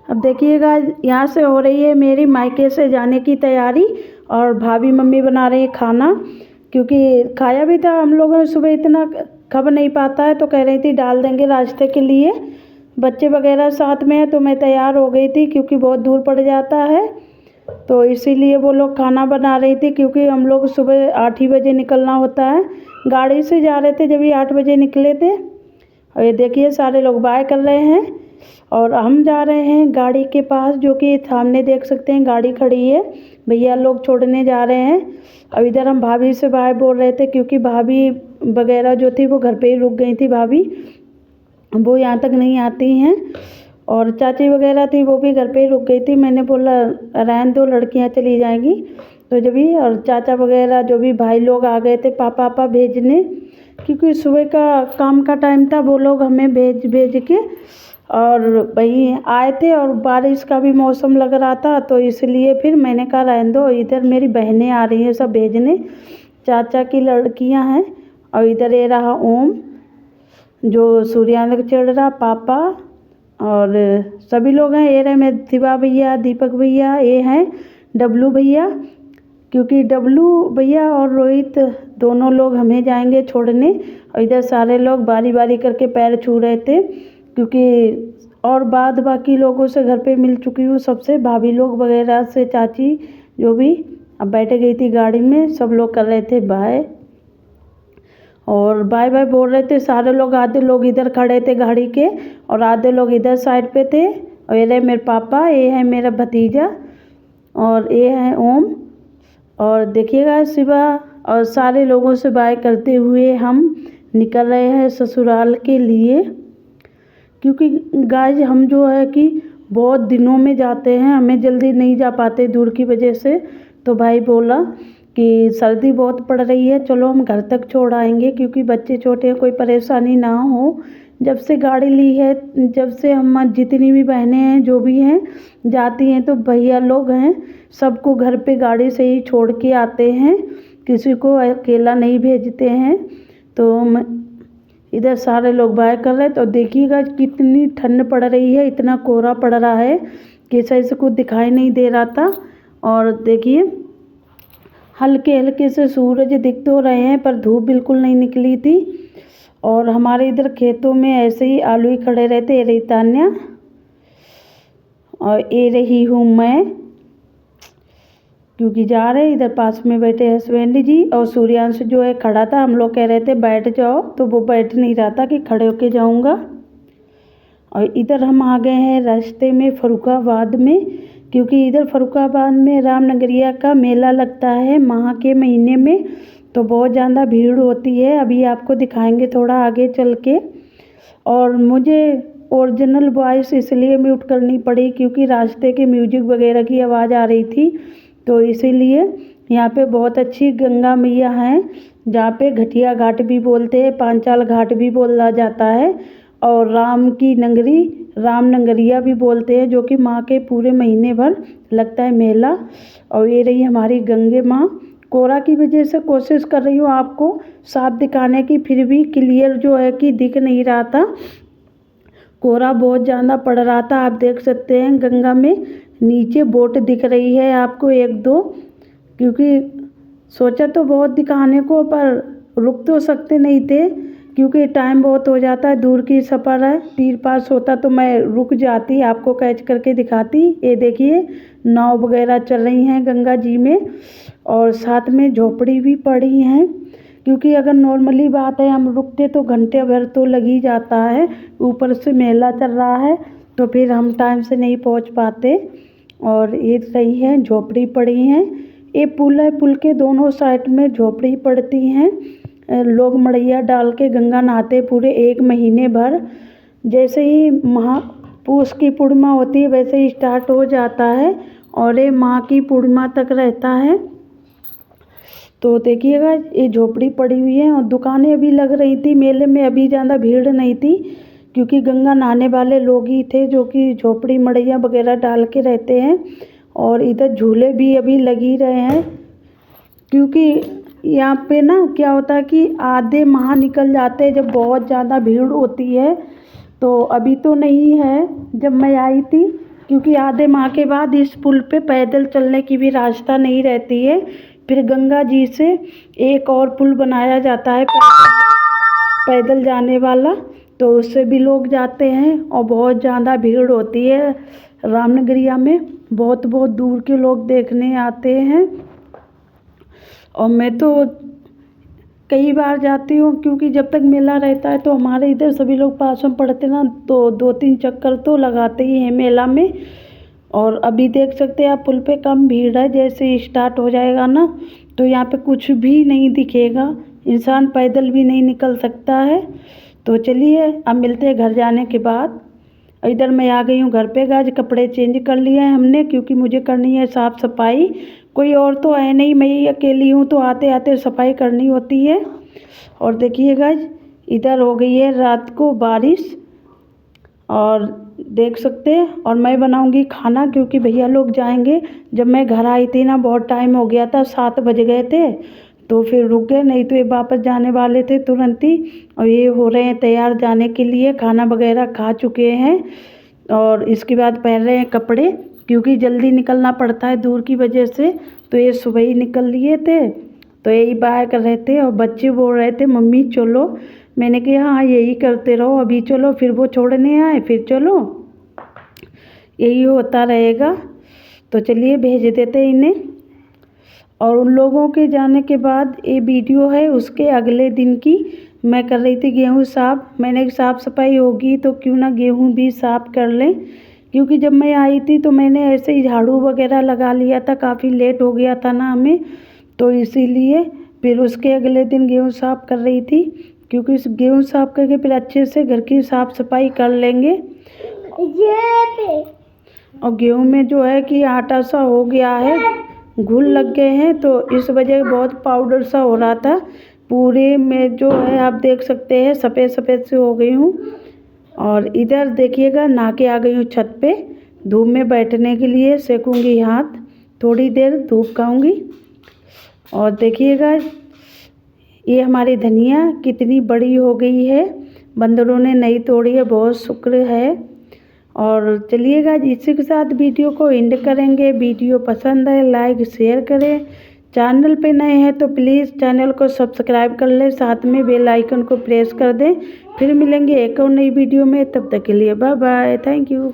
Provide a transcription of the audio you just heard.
अब देखिएगा, यहाँ से हो रही है मेरी मायके से जाने की तैयारी और भाभी मम्मी बना रही है खाना, क्योंकि खाया भी था हम लोगों ने सुबह, इतना खब नहीं पाता है तो कह रही थी डाल देंगे रास्ते के लिए। बच्चे वगैरह साथ में है तो मैं तैयार हो गई थी, क्योंकि बहुत दूर पड़ जाता है तो इसीलिए वो लोग खाना बना रही थी, क्योंकि हम लोग सुबह 8 ही बजे निकलना होता है। गाड़ी से जा रहे थे, जब भी 8 बजे निकले थे। और ये देखिए सारे लोग बाय कर रहे हैं और हम जा रहे हैं गाड़ी के पास, जो कि सामने देख सकते हैं गाड़ी खड़ी है, भैया लोग छोड़ने जा रहे हैं। अब इधर हम भाभी से बाय बोल रहे थे, क्योंकि भाभी वगैरह जो थी वो घर पे ही रुक गई थी, भाभी वो यहाँ तक नहीं आती हैं। और चाची वगैरह थी वो भी घर पे ही रुक गई थी। मैंने बोला रहने दो, लड़कियाँ चली जाएंगी। तो जब भी और चाचा वगैरह जो भी भाई लोग आ गए थे पापा भेजने, क्योंकि सुबह का काम का टाइम था, वो लोग हमें भेज के और वही आए थे। और बारिश का भी मौसम लग रहा था, तो इसलिए फिर मैंने कहा रहने दो, इधर मेरी बहनें आ रही हैं सब भेजने, चाचा की लड़कियां हैं। और इधर ये रहा ओम जो सूर्यांक चढ़ रहा, पापा और सभी लोग हैं। ये रहे मेरे शिवा भैया, दीपक भैया, ये हैं डब्लू भैया, क्योंकि डब्लू भैया और रोहित दोनों लोग हमें जाएंगे छोड़ने। और इधर सारे लोग बारी बारी करके पैर छू रहे थे, क्योंकि और बाद बाकी लोगों से घर पे मिल चुकी हूँ, सबसे भाभी लोग वगैरह से, चाची जो भी। अब बैठे गई थी गाड़ी में, सब लोग कर रहे थे बाय और बाय बाय बोल रहे थे सारे लोग। आधे लोग इधर खड़े थे गाड़ी के और आधे लोग इधर साइड पे थे। और ये रहे मेरे पापा, ये है मेरा भतीजा और ये है ओम। और देखिएगा शिवा और सारे लोगों से बाय करते हुए हम निकल रहे हैं ससुराल के लिए, क्योंकि गाइस हम जो है कि बहुत दिनों में जाते हैं, हमें जल्दी नहीं जा पाते दूर की वजह से। तो भाई बोला कि सर्दी बहुत पड़ रही है, चलो हम घर तक छोड़ आएंगे, क्योंकि बच्चे छोटे हैं, कोई परेशानी ना हो। जब से गाड़ी ली है, जब से हम जितनी भी बहनें हैं जो भी हैं जाती हैं, तो भैया लोग हैं सबको घर पे गाड़ी से ही छोड़ के आते हैं, किसी को अकेला नहीं भेजते हैं। तो इधर सारे लोग बाय कर रहे हैं। तो देखिएगा कितनी ठंड पड़ रही है, इतना कोहरा पड़ रहा है कि सही से कुछ दिखाई नहीं दे रहा था। और देखिए हल्के हल्के से सूरज दिख तो रहे हैं, पर धूप बिल्कुल नहीं निकली थी। और हमारे इधर खेतों में ऐसे ही आलू ही खड़े रहते। ये रही तान्या और ये रही हूँ मैं, क्योंकि जा रहे इधर पास में बैठे हस्बैंड जी। और सूर्यांश जो है खड़ा था, हम लोग कह रहे थे बैठ जाओ, तो वो बैठ नहीं रहा था कि खड़े होके जाऊंगा। और इधर हम आ गए हैं रास्ते में फर्रुखाबाद में, क्योंकि इधर फर्रुखाबाद में रामनगरिया का मेला लगता है माह के महीने में, तो बहुत ज़्यादा भीड़ होती है। अभी आपको दिखाएंगे थोड़ा आगे चल के। और मुझे ओरिजिनल वॉइस इसलिए म्यूट करनी पड़ी, क्योंकि रास्ते के म्यूजिक वगैरह की आवाज़ आ रही थी, तो इसीलिए। यहाँ पे बहुत अच्छी गंगा मैया हैं, जहाँ पे घटिया घाट भी बोलते हैं, पांचाल घाट भी बोला जाता है, और राम की नगरी रामनगरिया भी बोलते हैं, जो कि माँ के पूरे महीने भर लगता है मेला। और ये रही हमारी गंगे माँ। कोहरा की वजह से कोशिश कर रही हूँ आपको साफ दिखाने की, फिर भी क्लियर जो है कि दिख नहीं रहा था, कोहरा बहुत ज़्यादा पड़ रहा था। आप देख सकते हैं गंगा में नीचे बोट दिख रही है आपको एक दो, क्योंकि सोचा तो बहुत दिखाने को, पर रुक तो सकते नहीं थे, क्योंकि टाइम बहुत हो जाता है, दूर की सफ़र है। तीर पास होता तो मैं रुक जाती, आपको कैच करके दिखाती। ये देखिए नाव वगैरह चल रही हैं गंगा जी में, और साथ में झोपड़ी भी पड़ी हैं, क्योंकि अगर नॉर्मली बात है हम रुकते तो घंटे भर तो लग ही जाता है, ऊपर से मेला चल रहा है तो फिर हम टाइम से नहीं पहुंच पाते। और ये सही है, झोपड़ी पड़ी हैं। ये पुल है, पुल के दोनों साइड में झोपड़ी पड़ती हैं। लोग मड़ैया डाल के गंगा नहाते पूरे एक महीने भर। जैसे ही पूस की पूर्णिमा होती है वैसे ही स्टार्ट हो जाता है, और ये माह की पूर्णिमा तक रहता है। तो देखिएगा ये झोपड़ी पड़ी हुई है, और दुकानें अभी लग रही थी मेले में, अभी ज़्यादा भीड़ नहीं थी, क्योंकि गंगा नहाने वाले लोग ही थे जो कि झोपड़ी मड़ैया वगैरह डाल के रहते हैं। और इधर झूले भी अभी लग ही रहे हैं, क्योंकि यहाँ पे ना क्या होता है कि आधे माह निकल जाते हैं जब बहुत ज़्यादा भीड़ होती है। तो अभी तो नहीं है, जब मैं आई थी क्योंकि आधे माह के बाद इस पुल पे पैदल चलने की भी रास्ता नहीं रहती है। फिर गंगा जी से एक और पुल बनाया जाता है पैदल जाने वाला, तो उससे भी लोग जाते हैं और बहुत ज़्यादा भीड़ होती है रामनगरिया में। बहुत बहुत दूर के लोग देखने आते हैं और मैं तो कई बार जाती हूँ, क्योंकि जब तक मेला रहता है तो हमारे इधर सभी लोग पास में पढ़ते ना, तो 2-3 चक्कर तो लगाते ही हैं मेला में। और अभी देख सकते हैं आप पुल पे कम भीड़ है, जैसे ही स्टार्ट हो जाएगा ना तो यहाँ पे कुछ भी नहीं दिखेगा, इंसान पैदल भी नहीं निकल सकता है। तो चलिए अब मिलते हैं घर जाने के बाद। इधर मैं आ गई हूँ घर पे। गाज कपड़े चेंज कर लिए हैं हमने, क्योंकि मुझे करनी है साफ़ सफाई। कोई और तो है नहीं, मैं ही अकेली हूँ, तो आते आते सफाई करनी होती है। और देखिए गाज इधर हो गई है रात को बारिश, और देख सकते हैं। और मैं बनाऊंगी खाना, क्योंकि भैया लोग जाएंगे। जब मैं घर आई थी ना बहुत टाइम हो गया था, 7 बज गए थे, तो फिर रुक गए, नहीं तो ये वापस जाने वाले थे तुरंत ही। और ये हो रहे हैं तैयार जाने के लिए, खाना वगैरह खा चुके हैं और इसके बाद पहन रहे हैं कपड़े, क्योंकि जल्दी निकलना पड़ता है दूर की वजह से। तो ये सुबह ही निकल लिए थे, तो यही बाय कर रहे थे और बच्चे बोल रहे थे मम्मी चलो। मैंने कहा हाँ यही करते रहो, अभी चलो फिर वो छोड़ने आए फिर चलो, यही होता रहेगा। तो चलिए भेज देते इन्हें। और उन लोगों के जाने के बाद ये वीडियो है उसके अगले दिन की। मैं कर रही थी गेहूँ साफ़। मैंने साफ़ सफाई होगी तो क्यों ना गेहूँ भी साफ़ कर लें, क्योंकि जब मैं आई थी तो मैंने ऐसे ही झाड़ू वगैरह लगा लिया था, काफ़ी लेट हो गया था ना हमें, तो इसीलिए फिर उसके अगले दिन गेहूँ साफ़ कर रही थी। क्योंकि इस गेहूँ साफ़ करके फिर अच्छे से घर की साफ़ सफाई कर लेंगे। और गेहूँ में जो है कि आटा सा हो गया है, घुल लग गए हैं, तो इस वजह बहुत पाउडर सा हो रहा था पूरे में, जो है आप देख सकते हैं सफ़ेद सफ़ेद से हो गई हूँ। और इधर देखिएगा नहा के आ गई हूँ छत पे धूप में बैठने के लिए, सेकूँगी हाथ, थोड़ी देर धूप खाऊँगी। और देखिएगा ये हमारी धनिया कितनी बड़ी हो गई है, बंदरों ने नहीं तोड़ी है, बहुत शुक्र है। और चलिएगा इसी के साथ वीडियो को एंड करेंगे। वीडियो पसंद है लाइक शेयर करें, चैनल पे नए हैं तो प्लीज़ चैनल को सब्सक्राइब कर लें, साथ में बेल आइकन को प्रेस कर दें। फिर मिलेंगे एक और नई वीडियो में, तब तक के लिए बाय बाय, थैंक यू।